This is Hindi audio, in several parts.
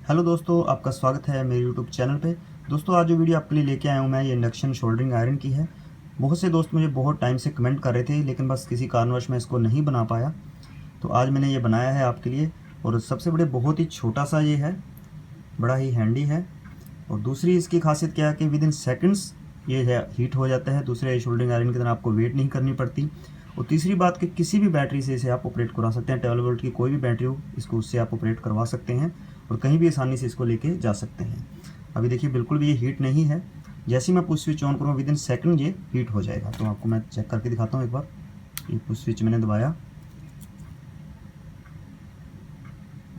हेलो दोस्तों, आपका स्वागत है मेरे यूट्यूब चैनल पे। दोस्तों, आज जो वीडियो आपके लिए लेके आया हूँ मैं, ये इंडक्शन शोल्डरिंग आयरन की है। बहुत से दोस्त मुझे बहुत टाइम से कमेंट कर रहे थे, लेकिन बस किसी कारणवश मैं इसको नहीं बना पाया। तो आज मैंने ये बनाया है आपके लिए। और सबसे बड़े बहुत ही छोटा सा ये है, बड़ा ही हैंडी है। और दूसरी इसकी खासियत क्या है कि विद इन सेकेंड्स ये है हीट हो जाता है। दूसरे शोल्डरिंग आयरन की तरह आपको वेट नहीं करनी पड़ती। और तीसरी बात कि किसी भी बैटरी से इसे आप ऑपरेट करा सकते हैं। 12 वोल्ट की कोई भी बैटरी हो, इसको उससे आप ऑपरेट करवा सकते हैं और कहीं भी आसानी से इसको लेके जा सकते हैं। अभी देखिए, बिल्कुल भी ये हीट नहीं है। जैसे ही मैं पुश स्विच ऑन करूँ, विद इन सेकेंड ये हीट हो जाएगा। तो आपको मैं चेक करके दिखाता हूँ एक बार। ये पुश स्विच मैंने दबाया,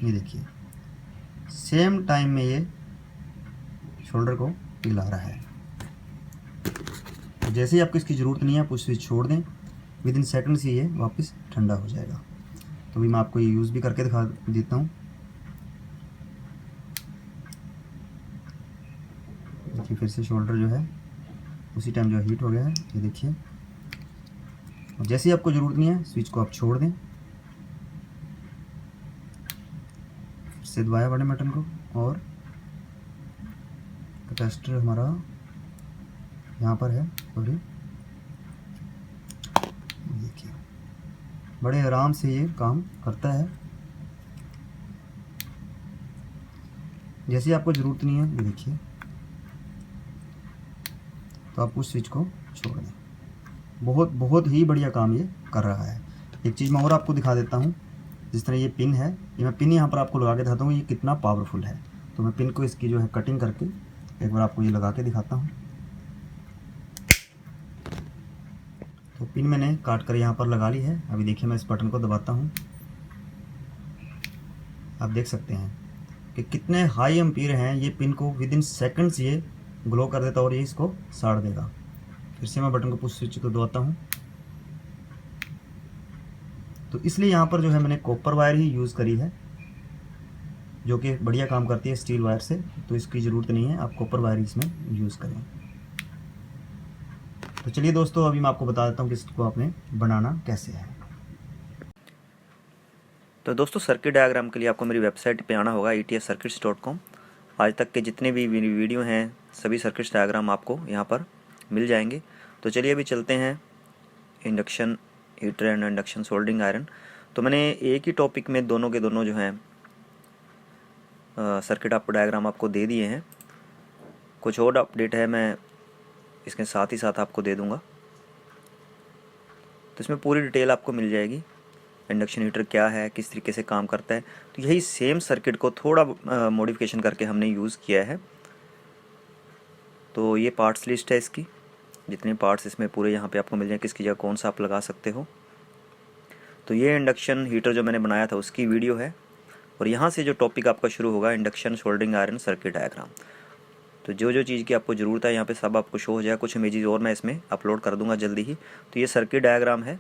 ये देखिए सेम टाइम में ये शोल्डर को पिघला रहा है। तो जैसे ही आपको इसकी ज़रूरत नहीं है, पुश स्विच छोड़ दें, विद इन सेकेंड से ये वापस ठंडा हो जाएगा। तो अभी मैं आपको ये यूज़ भी करके दिखा देता हूँ। देखिए, फिर से शोल्डर जो है उसी टाइम जो हीट हो गया है, ये देखिए। और जैसे ही आपको ज़रूरत नहीं है, स्विच को आप छोड़ दें। फिर से दबाया बटन को, और कैपेसिटर हमारा यहाँ पर है। सॉरी, देखिए बड़े आराम से ये काम करता है। जैसे आपको ज़रूरत नहीं है, ये देखिए, तो आप उस स्विच को छोड़ दें। बहुत बहुत ही बढ़िया काम ये कर रहा है। एक चीज़ मैं और आपको दिखा देता हूँ। जिस तरह ये पिन है, ये मैं पिन यहाँ पर आपको लगा के दिखाता हूँ ये कितना पावरफुल है। तो मैं पिन को इसकी जो है कटिंग करके एक बार आपको ये लगा के दिखाता हूँ। तो पिन मैंने काट कर यहाँ पर लगा ली है। अभी देखिए, मैं इस बटन को दबाता हूँ। आप देख सकते हैं कि कितने हाई एम्पीयर हैं। ये पिन को विद इन सेकेंड्स ये ग्लो कर देता है और ये इसको साड़ देगा। फिर से मैं बटन को पुश स्विच को दबाता हूँ। तो इसलिए यहाँ पर जो है मैंने कॉपर वायर ही यूज़ करी है, जो कि बढ़िया काम करती है स्टील वायर से। तो इसकी ज़रूरत नहीं है, आप कॉपर वायर इसमें यूज़ करें। तो चलिए दोस्तों, अभी मैं आपको बता देता हूँ कि इसको आपने बनाना कैसे है। तो दोस्तों, सर्किट डायग्राम के लिए आपको मेरी वेबसाइट पे आना होगा etscircuits.com। आज तक के जितने भी वीडियो हैं सभी सर्किट डायग्राम आपको यहाँ पर मिल जाएंगे। तो चलिए अभी चलते हैं induction heater and induction soldering iron. तो मैंने एक ही टॉपिक में दोनों के दोनों जो हैं सर्किट आपको डायग्राम आपको दे दिए हैं। कुछ और अपडेट है मैं इसके साथ ही साथ आपको दे दूँगा। तो इसमें पूरी डिटेल आपको मिल जाएगी। इंडक्शन हीटर क्या है, किस तरीके से काम करता है। तो यही सेम सर्किट को थोड़ा मॉडिफिकेशन करके हमने यूज़ किया है। तो ये पार्ट्स लिस्ट है इसकी, जितने पार्ट्स इसमें पूरे यहाँ पे आपको मिल जाए, किसकी जगह कौन सा आप लगा सकते हो। तो ये इंडक्शन हीटर जो मैंने बनाया था उसकी वीडियो है। और यहाँ से जो टॉपिक आपका शुरू होगा, induction soldering iron circuit diagram. तो जो जो चीज़ की आपको ज़रूरत है यहाँ पे सब आपको शो हो जाएगा। कुछ इमेजेस और मैं इसमें अपलोड कर दूँगा जल्दी ही। तो ये सर्किट डायग्राम है,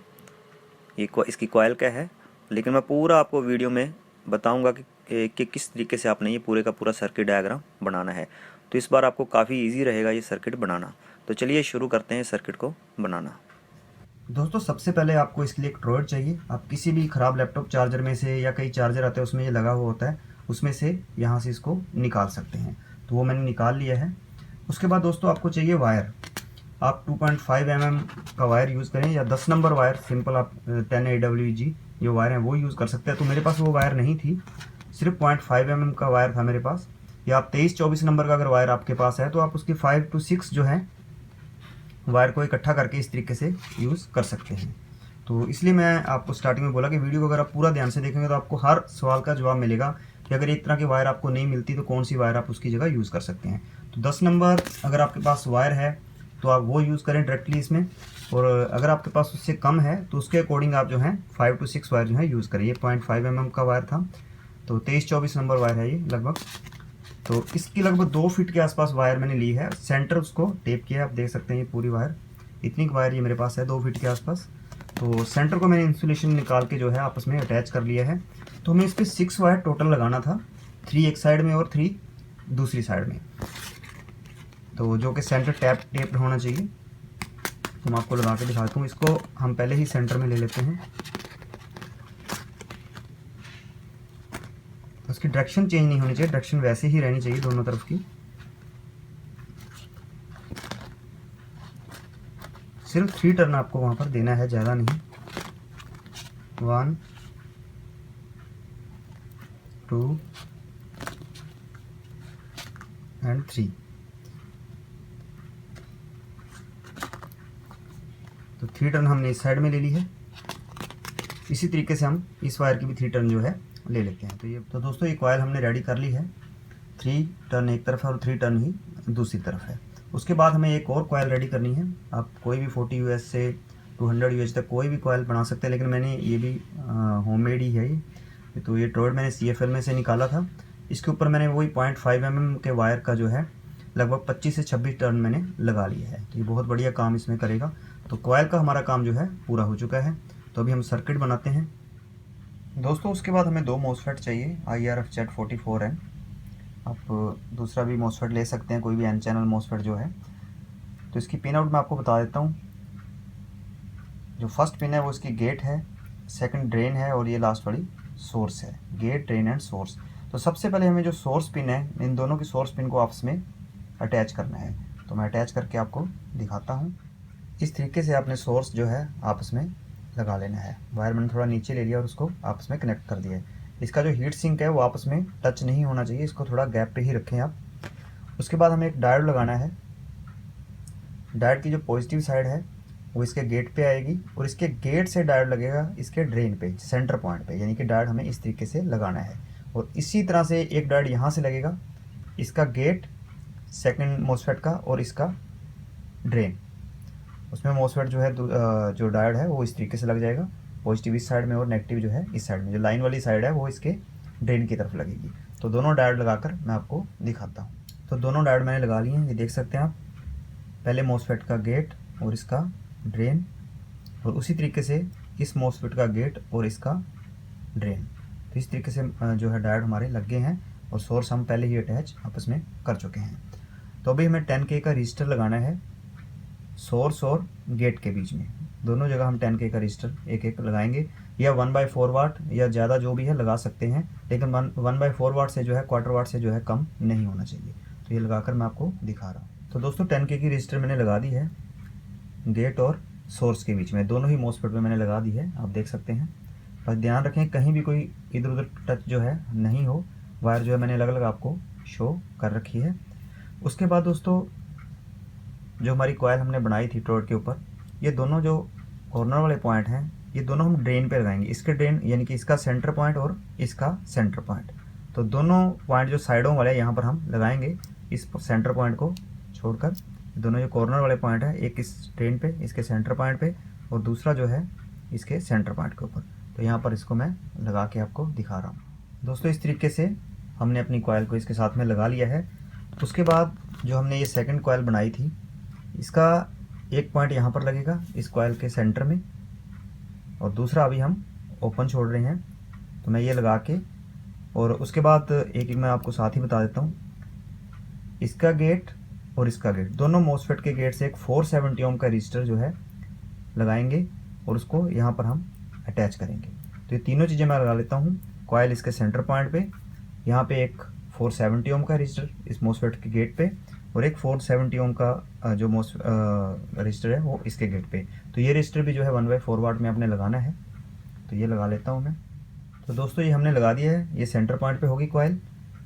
ये इसकी कॉइल क्या है, लेकिन मैं पूरा आपको वीडियो में बताऊंगा कि किस तरीके से आपने ये पूरे का पूरा सर्किट डायग्राम बनाना है। तो इस बार आपको काफ़ी इजी रहेगा ये सर्किट बनाना। तो चलिए शुरू करते हैं सर्किट को बनाना। दोस्तों, सबसे पहले आपको इसके लिए एक ड्रॉयर चाहिए। आप किसी भी ख़राब लैपटॉप चार्जर में से, या कई चार्जर आते हैं उसमें ये लगा हुआ होता है, उसमें से यहाँ से इसको निकाल सकते हैं। तो वो मैंने निकाल लिया है। उसके बाद दोस्तों आपको चाहिए वायर। आप 2.5 mm का वायर यूज़ करें, या 10 नंबर वायर सिंपल आप 10 AWG जो वायर हैं वो यूज़ कर सकते हैं। तो मेरे पास वो वायर नहीं थी, सिर्फ 0.5 mm का वायर था मेरे पास। या आप 23-24 नंबर का अगर वायर आपके पास है, तो आप उसकी 5 to 6 जो है वायर को इकट्ठा करके इस तरीके से यूज़ कर सकते हैं। तो इसलिए मैं आपको स्टार्टिंग में बोला कि वीडियो को अगर आप पूरा ध्यान से देखेंगे तो आपको हर सवाल का जवाब मिलेगा कि अगर एक तरह की वायर आपको नहीं मिलती तो कौन सी वायर आप उसकी जगह यूज़ कर सकते हैं। तो 10 नंबर अगर आपके पास वायर है तो आप वो यूज़ करें डायरेक्टली इसमें। और अगर आपके पास उससे कम है तो उसके अकॉर्डिंग आप जो है 5 to 6 वायर जो है यूज़ करें। ये 0.5 mm का वायर था, तो 23-24 नंबर वायर है ये लगभग। तो इसकी लगभग 2 फीट के आसपास वायर मैंने ली है। सेंटर उसको टेप किया, आप देख सकते हैं ये पूरी वायर, इतनी वायर ये मेरे पास है 2 फीट के आसपास। तो सेंटर को मैंने इंसुलेशन निकाल के जो है आपस में अटैच कर लिया है। तो हमें इस पर 6 वायर टोटल लगाना था, 3 एक साइड में और 3 दूसरी साइड में। तो जो कि सेंटर टेप होना चाहिए। तो मैं आपको लगा के दिखाता हूँ। इसको हम पहले ही सेंटर में ले लेते हैं। उसकी डायरेक्शन चेंज नहीं होनी चाहिए, डायरेक्शन वैसे ही रहनी चाहिए दोनों तरफ की। सिर्फ 3 टर्न आपको वहाँ पर देना है, ज़्यादा नहीं। 1 2 एंड 3। तो 3 टर्न हमने इस साइड में ले ली है। इसी तरीके से हम इस वायर की भी 3 टर्न जो है ले लेते हैं। तो दोस्तों ये कॉयल हमने रेडी कर ली है। 3 टर्न एक तरफ है और 3 टर्न ही दूसरी तरफ है। उसके बाद हमें एक और कॉयल रेडी करनी है। आप कोई भी 40 यूएस से 200 यूएस तक कोई भी कॉयल बना सकते हैं, लेकिन मैंने ये भी होममेड ही है ये। तो ये टॉरॉयड मैंने CFL में से निकाला था। इसके ऊपर मैंने वही 0.5 mm के वायर का जो है लगभग 25 से 26 टर्न मैंने लगा लिया है। तो ये बहुत बढ़िया काम इसमें करेगा। तो कॉयल का हमारा काम जो है पूरा हो चुका है। तो अभी हम सर्किट बनाते हैं दोस्तों। उसके बाद हमें 2 MOSFET चाहिए, IRF Z44N। आप दूसरा भी MOSFET ले सकते हैं, कोई भी N चैनल MOSFET जो है। तो इसकी पिन आउट मैं आपको बता देता हूँ। जो फर्स्ट पिन है वो इसकी गेट है, सेकंड ड्रेन है और ये लास्ट वाली सोर्स है। Gate, drain and source. तो सबसे पहले हमें जो सोर्स पिन है, इन दोनों की सोर्स पिन को आपस में अटैच करना है। तो मैं अटैच करके आपको दिखाता हूँ। इस तरीके से आपने सोर्स जो है आपस में लगा लेना है। वायर मैंने थोड़ा नीचे ले लिया और उसको आपस में कनेक्ट कर दिया है। इसका जो हीट सिंक है वो आपस में टच नहीं होना चाहिए, इसको थोड़ा गैप पे ही रखें आप। उसके बाद हमें एक डायोड लगाना है। डायोड की जो पॉजिटिव साइड है वो इसके गेट पे आएगी और इसके गेट से डायोड लगेगा इसके ड्रेन पे, सेंटर पॉइंट पे। यानी कि डायोड हमें इस तरीके से लगाना है। और इसी तरह से एक डायोड यहाँ से लगेगा, इसका गेट सेकंड MOSFET का और इसका ड्रेन। उसमें MOSFET जो है जो डायोड है वो इस तरीके से लग जाएगा, पॉजिटिव इस साइड में और नेगेटिव जो है इस साइड में। जो लाइन वाली साइड है वो इसके ड्रेन की तरफ लगेगी। तो दोनों डायोड लगाकर मैं आपको दिखाता हूँ। तो दोनों डायोड मैंने लगा लिए हैं, ये देख सकते हैं आप। पहले MOSFET का गेट और इसका ड्रेन, और उसी तरीके से इस MOSFET का गेट और इसका ड्रेन। तो इस तरीके से जो है डायोड हमारे लग गए हैं और सोर्स हम पहले ही अटैच आपस में कर चुके हैं। तो अभी हमें 10K का रजिस्टर लगाना है सोर्स और गेट के बीच में। दोनों जगह हम 10K का रजिस्टर एक एक लगाएंगे, या 1/4 वाट या ज़्यादा जो भी है लगा सकते हैं, लेकिन 1/4 वाट से जो है क्वार्टर वाट से जो है कम नहीं होना चाहिए। तो ये लगाकर मैं आपको दिखा रहा हूँ। तो दोस्तों 10K की रजिस्टर मैंने लगा दी है गेट और सोर्स के बीच में, दोनों ही MOSFET में मैंने लगा दी है, आप देख सकते हैं। बस ध्यान रखें कहीं भी कोई इधर उधर टच जो है नहीं हो। वायर जो है मैंने अलग अलग आपको शो कर रखी है। उसके बाद दोस्तों जो हमारी कॉयल हमने बनाई थी टॉरॉयड के ऊपर, ये दोनों जो कॉर्नर वाले पॉइंट हैं ये दोनों हम ड्रेन पे लगाएंगे। इसके ड्रेन यानी कि इसका सेंटर पॉइंट और इसका सेंटर पॉइंट। तो दोनों पॉइंट जो साइडों वाले यहाँ पर हम लगाएंगे, इस सेंटर पॉइंट को छोड़कर। दोनों जो कॉर्नर वाले पॉइंट है, एक इस ड्रेन पे इसके सेंटर पॉइंट पे और दूसरा जो है इसके सेंटर पॉइंट के ऊपर। तो यहाँ पर इसको मैं लगा के आपको दिखा रहा हूँ। दोस्तों इस तरीके से हमने अपनी कॉयल को इसके साथ में लगा लिया है। उसके बाद जो हमने ये सेकंड कॉयल बनाई थी, इसका एक पॉइंट यहाँ पर लगेगा इस कॉयल के सेंटर में, और दूसरा अभी हम ओपन छोड़ रहे हैं। तो मैं ये लगा के, और उसके बाद एक मैं आपको साथ ही बता देता हूँ, इसका गेट और इसका गेट, दोनों MOSFET के गेट से एक 470 ओम का रजिस्टर जो है लगाएंगे और उसको यहाँ पर हम अटैच करेंगे। तो ये तीनों चीज़ें मैं लगा लेता हूँ। कॉयल इसके सेंटर पॉइंट पे, यहाँ पे एक 470 ओम का रजिस्टर इस MOSFET के गेट पे, और एक 470 ओम का जो रजिस्टर है वो इसके गेट पे। तो ये रजिस्टर भी जो है 1/4 वाट में आपने लगाना है। तो ये लगा लेता हूँ मैं। तो दोस्तों ये हमने लगा दिया है, ये सेंटर पॉइंट पे होगी कॉयल,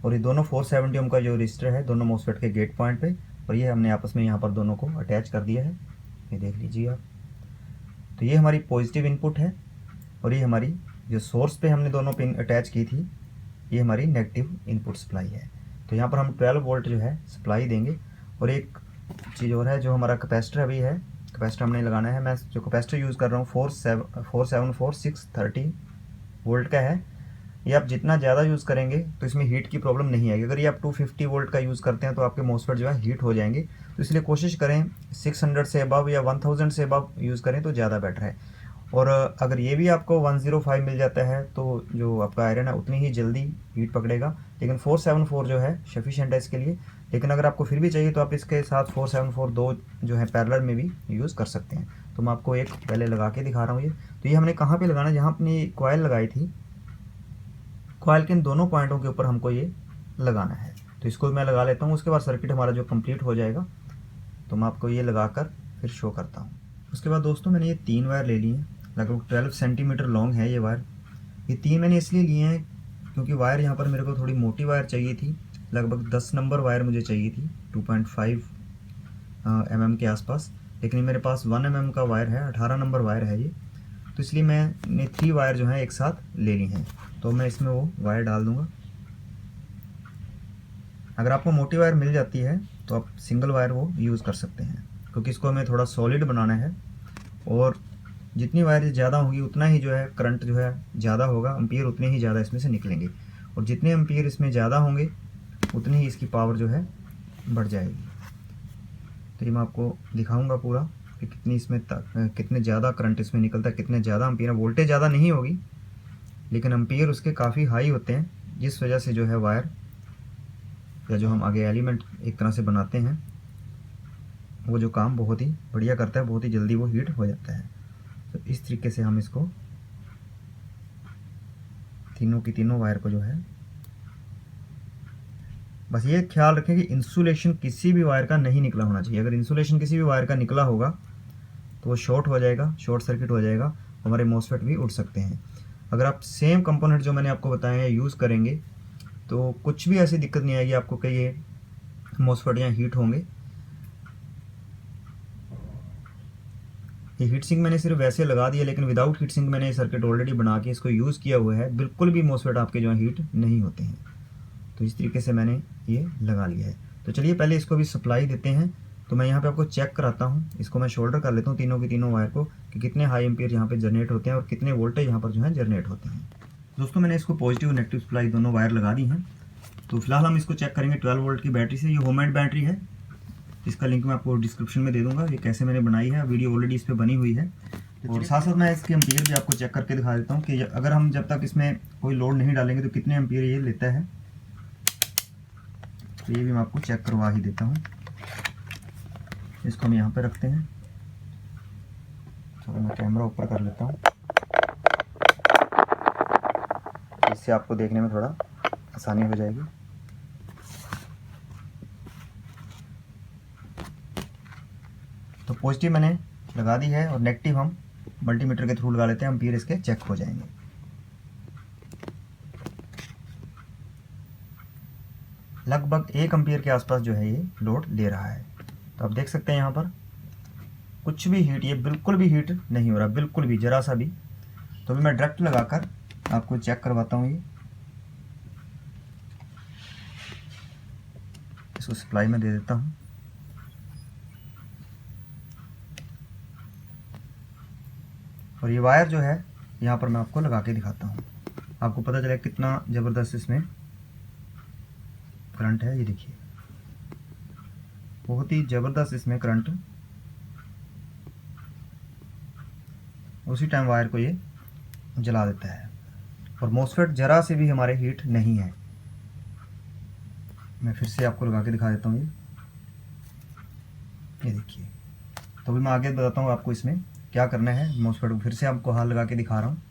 और ये दोनों 470 ओम का जो रजिस्टर है दोनों MOSFET के गेट पॉइंट पे, और ये हमने आपस में यहाँ पर दोनों को अटैच कर दिया है। ये देख लीजिए आप। तो ये हमारी पॉजिटिव इनपुट है, और ये हमारी जो सोर्स पे हमने दोनों पिन अटैच की थी ये हमारी नेगेटिव इनपुट सप्लाई है। तो यहाँ पर हम 12 वोल्ट जो है सप्लाई देंगे। और एक चीज़ और है, जो हमारा कैपेसिटर अभी है, कैपेसिटर हमने लगाना है। मैं जो कैपेसिटर यूज़ कर रहा हूँ 474630 वोल्ट का है। ये आप जितना ज़्यादा यूज़ करेंगे तो इसमें हीट की प्रॉब्लम नहीं आएगी। अगर ये आप 250 वोल्ट का यूज़ करते हैं तो आपके MOSFET जो है हीट हो जाएंगे। तो इसलिए कोशिश करें 600 से अबव या 1000 से अबव यूज़ करें तो ज़्यादा बेटर है। और अगर ये भी आपको 105 मिल जाता है तो जो आपका आयरन है उतनी ही जल्दी हीट पकड़ेगा, लेकिन 474 जो है सफिशिएंट है इसके लिए। लेकिन अगर आपको फिर भी चाहिए तो आप इसके साथ 474 दो जो है पैरेलल में भी यूज़ कर सकते हैं। तो मैं आपको एक पहले लगा के दिखा रहा हूँ ये। तो ये हमने कहाँ पे लगाना है, जहाँ अपनी कॉयल लगाई थी, कॉइल के इन दोनों पॉइंटों के ऊपर हमको ये लगाना है। तो इसको मैं लगा लेता हूँ। उसके बाद सर्किट हमारा जो कंप्लीट हो जाएगा तो मैं आपको ये लगाकर फिर शो करता हूँ। उसके बाद दोस्तों मैंने ये 3 वायर ले लिए हैं, लगभग 12 सेंटीमीटर लॉन्ग है ये वायर। ये 3 मैंने इसलिए लिए हैं क्योंकि वायर यहाँ पर मेरे को थोड़ी मोटी वायर चाहिए थी, लगभग 10 नंबर वायर मुझे चाहिए थी 2.5 mm के आसपास। लेकिन मेरे पास 1 mm का वायर है, 18 नंबर वायर है ये, तो इसलिए मैंने 3 वायर जो हैं एक साथ ले ली हैं। तो मैं इसमें वो वायर डाल दूँगा। अगर आपको मोटी वायर मिल जाती है तो आप सिंगल वायर वो यूज़ कर सकते हैं, क्योंकि इसको हमें थोड़ा सॉलिड बनाना है और जितनी वायर ज़्यादा होगी उतना ही जो है करंट जो है ज़्यादा होगा, एम्पीयर उतने ही ज़्यादा इसमें से निकलेंगे, और जितने एम्पीयर इसमें ज़्यादा होंगे उतनी ही इसकी पावर जो है बढ़ जाएगी। तो ये मैं आपको दिखाऊंगा पूरा कि कितनी इसमें कितने ज़्यादा करंट इसमें निकलता है, कितने ज़्यादा एम्पीयर। वोल्टेज ज़्यादा नहीं होगी लेकिन एम्पीयर उसके काफ़ी हाई होते हैं, जिस वजह से जो है वायर या जो हम आगे एलिमेंट एक तरह से बनाते हैं वो जो काम बहुत ही बढ़िया करता है, बहुत ही जल्दी वो हीट हो जाता है। तो इस तरीके से हम इसको तीनों की तीनों वायर को जो है, बस ये ख्याल रखें कि इंसुलेशन किसी भी वायर का नहीं निकला होना चाहिए। अगर इंसुलेशन किसी भी वायर का निकला होगा तो वो शॉर्ट हो जाएगा, शॉर्ट सर्किट हो जाएगा, हमारे मॉसफेट भी उड़ सकते हैं। अगर आप सेम कंपोनेंट जो मैंने आपको बताए हैं यूज़ करेंगे तो कुछ भी ऐसी दिक्कत नहीं आएगी आपको कि ये मॉसफेट यहाँ हीट होंगे। ये हीट सिंक मैंने सिर्फ वैसे लगा दिया, लेकिन विदाउट हीट सिंक मैंने सर्किट ऑलरेडी बना के इसको यूज़ किया हुआ है, बिल्कुल भी मॉसफेट आपके जो है हीट नहीं होते हैं। तो इस तरीके से मैंने ये लगा लिया है। तो चलिए पहले इसको भी सप्लाई देते हैं। तो मैं यहाँ पे आपको चेक कराता हूँ, इसको मैं शोल्डर कर लेता हूँ तीनों की तीनों वायर को, कि कितने हाई एम्पीयर यहाँ पे जनरेट होते हैं और कितने वोल्टेज यहाँ पर जो है जनरेट होते हैं। दोस्तों मैंने इसको पॉजिटिव और नेगेटिव सप्लाई दोनों वायर लगा दी हैं। तो फिलहाल हम इसको चेक करेंगे 12 वोल्ट की बैटरी से। ये होममेड बैटरी है, इसका लिंक मैं आपको डिस्क्रिप्शन में दे दूँगा। ये कैसे मैंने बनाई है, वीडियो ऑलरेडी इस पर बनी हुई है। और साथ साथ मैं इसके एम्पीयर भी आपको चेक करके दिखा देता हूँ कि अगर हम जब तक इसमें कोई लोड नहीं डालेंगे तो कितने एम्पीयर ये लेता है। तो ये भी मैं आपको चेक करवा ही देता हूँ। इसको हम यहाँ पे रखते हैं। चलो मैं कैमरा ऊपर कर लेता हूँ, इससे आपको देखने में थोड़ा आसानी हो जाएगी। तो पॉजिटिव मैंने लगा दी है और नेगेटिव हम मल्टीमीटर के थ्रू लगा लेते हैं, एम्पीयर इसके चेक हो जाएंगे। लगभग 1 एम्पीयर के आसपास जो है ये लोड ले रहा है। तो आप देख सकते हैं यहाँ पर कुछ भी हीट, ये बिल्कुल भी हीट नहीं हो रहा, बिल्कुल भी ज़रा सा भी। तो अभी मैं डायरेक्ट लगाकर आपको चेक करवाता हूँ। ये इसको सप्लाई में दे देता हूँ। और ये वायर जो है यहाँ पर मैं आपको लगा के दिखाता हूँ, आपको पता चले कितना ज़बरदस्त इसमें करंट है। ये देखिए बहुत ही ज़बरदस्त इसमें करंट, उसी टाइम वायर को ये जला देता है और मॉसफेट ज़रा से भी हमारे हीट नहीं है। मैं फिर से आपको लगा के दिखा देता हूँ। ये देखिए। तो अभी मैं आगे बताता हूँ आपको इसमें क्या करना है। मॉसफेट को फिर से आपको हाथ लगा के दिखा रहा हूँ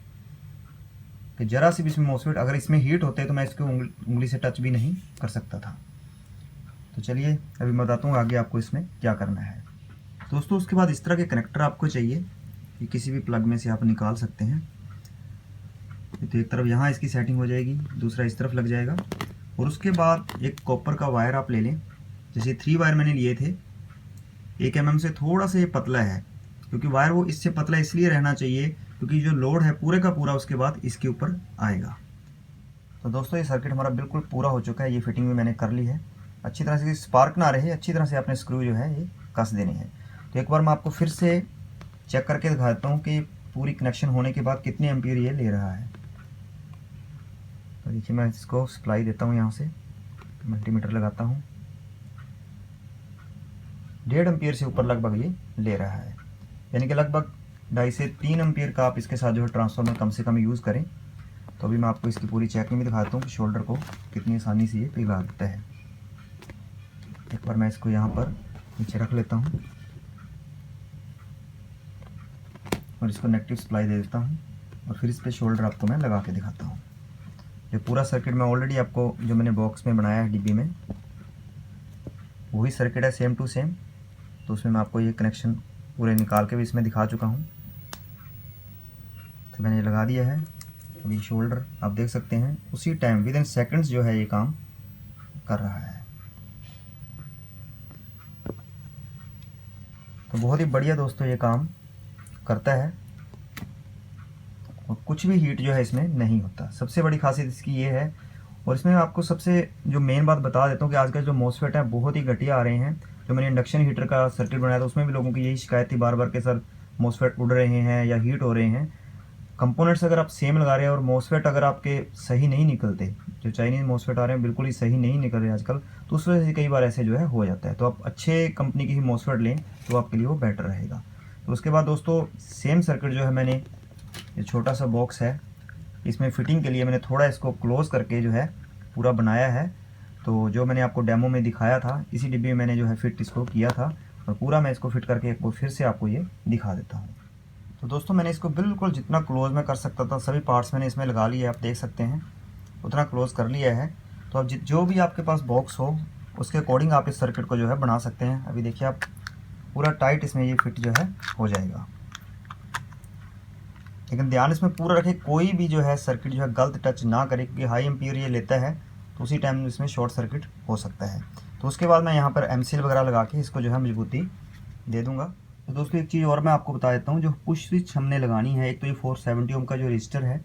कि ज़रा सी भी इसमें मॉसफेट, अगर इसमें हीट होते तो मैं इसको उंगली से टच भी नहीं कर सकता था। तो चलिए अभी मैं बताता हूँ आगे आपको इसमें क्या करना है। दोस्तों उसके बाद इस तरह के कनेक्टर आपको चाहिए, कि किसी भी प्लग में से आप निकाल सकते हैं। तो एक तरफ यहाँ इसकी सेटिंग हो जाएगी, दूसरा इस तरफ लग जाएगा। और उसके बाद एक कॉपर का वायर आप ले लें। जैसे 3 वायर मैंने लिए थे, 1 mm से थोड़ा सा ये पतला है, क्योंकि वायर वो इससे पतला इसलिए रहना चाहिए क्योंकि जो लोड है पूरे का पूरा उसके बाद इसके ऊपर आएगा। तो दोस्तों ये सर्किट हमारा बिल्कुल पूरा हो चुका है। ये फिटिंग भी मैंने कर ली है। अच्छी तरह से स्पार्क ना रहे, अच्छी तरह से आपने स्क्रू जो है ये कस देने हैं। तो एक बार मैं आपको फिर से चेक करके दिखा देता हूँ कि पूरी कनेक्शन होने के बाद कितने एम्पीयर ये ले रहा है। तो देखिए मैं इसको सप्लाई देता हूँ, यहाँ से मल्टीमीटर लगाता हूँ। 1.5 एम्पीयर से ऊपर लगभग ये ले रहा है, यानी कि लगभग 2.5 से 3 एम्पीयर का आप इसके साथ जो है ट्रांसफार्मर कम से कम यूज़ करें। तो अभी मैं आपको इसकी पूरी चेकिंग भी दिखाता हूँ कि शोल्डर को कितनी आसानी से ये पिघला देता है। एक बार मैं इसको यहाँ पर नीचे रख लेता हूँ और इसको नेगेटिव सप्लाई दे देता हूँ और फिर इस पर शोल्डर आपको मैं लगा के दिखाता हूँ। जो पूरा सर्किट मैं ऑलरेडी आपको जो मैंने बॉक्स में बनाया है डिब्बी में वही सर्किट है सेम टू सेम। तो उसमें मैं आपको ये कनेक्शन पूरे निकाल के भी इसमें दिखा चुका हूँ। तो मैंने लगा दिया है। अभी शोल्डर आप देख सकते हैं उसी टाइम विद इन सेकंड्स जो है ये काम कर रहा है। तो बहुत ही बढ़िया दोस्तों ये काम करता है और कुछ भी हीट जो है इसमें नहीं होता। सबसे बड़ी खासियत इसकी ये है। और इसमें आपको सबसे जो मेन बात बता देता हूँ कि आजकल जो मॉसफेट है बहुत ही घटिया आ रहे हैं। जो मैंने इंडक्शन हीटर का सर्किट बनाया था उसमें भी लोगों की यही शिकायत थी बार बार के सर मॉसफेट उड़ रहे हैं या हीट हो रहे हैं। कंपोनेंट्स अगर आप सेम लगा रहे हैं और मॉसफेट अगर आपके सही नहीं निकलते, जो चाइनीज़ मॉसफेट आ रहे हैं बिल्कुल ही सही नहीं निकल रहे आजकल, तो उस वजह से कई बार ऐसे जो है हो जाता है। तो आप अच्छे कंपनी की ही मॉसफेट लें तो आपके लिए वो बेटर रहेगा। तो उसके बाद दोस्तों सेम सर्किट जो है मैंने ये छोटा सा बॉक्स है इसमें फिटिंग के लिए मैंने थोड़ा इसको क्लोज करके जो है पूरा बनाया है। तो जो मैंने आपको डेमो में दिखाया था इसी डिब्बे में मैंने जो है फिट इसको किया था और पूरा मैं इसको फिट करके एक बार फिर से आपको ये दिखा देता हूँ। तो दोस्तों मैंने इसको बिल्कुल जितना क्लोज में कर सकता था सभी पार्ट्स मैंने इसमें लगा लिए, आप देख सकते हैं उतना क्लोज कर लिया है। तो अब जो भी आपके पास बॉक्स हो उसके अकॉर्डिंग आप इस सर्किट को जो है बना सकते हैं। अभी देखिए आप पूरा टाइट इसमें ये फिट जो है हो जाएगा। लेकिन ध्यान इसमें पूरा रखें कोई भी जो है सर्किट जो है गलत टच ना करे, क्योंकि हाई एम्पीयर ये लेता है तो उसी टाइम इसमें शॉर्ट सर्किट हो सकता है। तो उसके बाद मैं यहाँ पर एमसील वगैरह लगा के इसको जो है मजबूती दे दूँगा। तो दोस्तों एक चीज़ और मैं आपको बता देता हूँ, जो पुश स्विच हमने लगानी है, एक तो ये 470 ओम का जो रजिस्टर है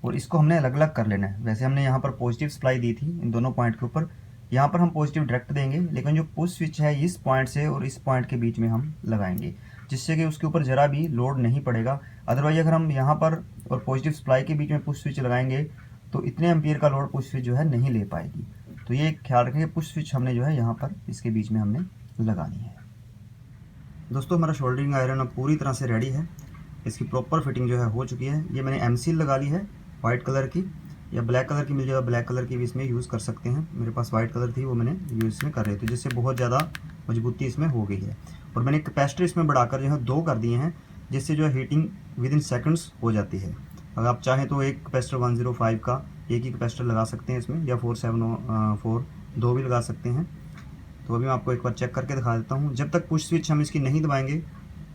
और इसको हमने अलग अलग कर लेना है। वैसे हमने यहाँ पर पॉजिटिव सप्लाई दी थी इन दोनों पॉइंट के ऊपर, यहाँ पर हम पॉजिटिव डायरेक्ट देंगे, लेकिन जो पुश स्विच है इस पॉइंट से और इस पॉइंट के बीच में हम लगाएंगे, जिससे कि उसके ऊपर ज़रा भी लोड नहीं पड़ेगा। अदरवाइज अगर हम यहाँ पर और पॉजिटिव सप्लाई के बीच में पुश स्विच लगाएंगे तो इतने एम्पियर का लोड पुश स्विच जो है नहीं ले पाएगी। तो ये ख्याल रखें पुश स्विच हमने जो है यहाँ पर इसके बीच में हमने लगानी है। दोस्तों हमारा शोल्डरिंग आयरन अब पूरी तरह से रेडी है, इसकी प्रॉपर फिटिंग जो है हो चुकी है। ये मैंने एमसील लगा ली है वाइट कलर की, या ब्लैक कलर की मिल जाएगा, ब्लैक कलर की भी इसमें यूज़ कर सकते हैं। मेरे पास वाइट कलर थी वो मैंने यूज़ इसमें कर रही थी, जिससे बहुत ज़्यादा मजबूती इसमें हो गई है। और मैंने कैपेसिटर इसमें बढ़ाकर जो है 2 कर दिए हैं, जिससे जो है हीटिंग विद इन सेकंड्स हो जाती है। अगर आप चाहें तो एक कैपेसिटर 105 का एक ही कैपेसिटर लगा सकते हैं इसमें, या 474 2 भी लगा सकते हैं। तो अभी मैं आपको एक बार चेक करके दिखा देता हूँ। जब तक पुश स्विच हम इसकी नहीं दबाएंगे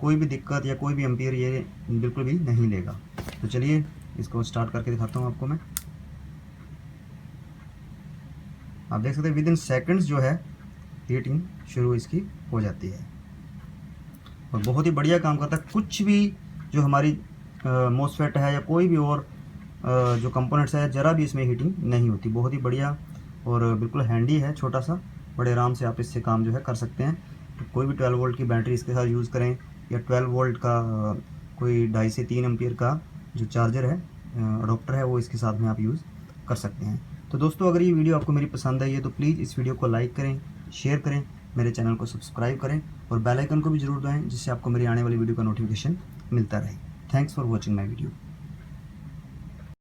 कोई भी दिक्कत या कोई भी एम्पियर ये बिल्कुल भी नहीं लेगा। तो चलिए इसको स्टार्ट करके दिखाता हूँ आपको मैं। आप देख सकते हैं विद इन सेकेंड्स जो है हीटिंग शुरू इसकी हो जाती है और बहुत ही बढ़िया काम करता है। कुछ भी जो हमारी मॉसफेट है या कोई भी और जो कंपोनेंट्स है ज़रा भी इसमें हीटिंग नहीं होती। बहुत ही बढ़िया और बिल्कुल हैंडी है, छोटा सा, बड़े आराम से आप इससे काम जो है कर सकते हैं। तो कोई भी 12 वोल्ट की बैटरी इसके साथ यूज़ करें, या 12 वोल्ट का कोई 2.5 से 3 एम्पियर का जो चार्जर है अडोप्टर है वो इसके साथ में आप यूज़ कर सकते हैं। तो दोस्तों अगर ये वीडियो आपको मेरी पसंद आई है तो प्लीज़ इस वीडियो को लाइक करें, शेयर करें, मेरे चैनल को सब्सक्राइब करें और बेल आइकन को भी जरूर दबाएं, जिससे आपको मेरी आने वाली वीडियो का नोटिफिकेशन मिलता रहे। Thanks for watching my video.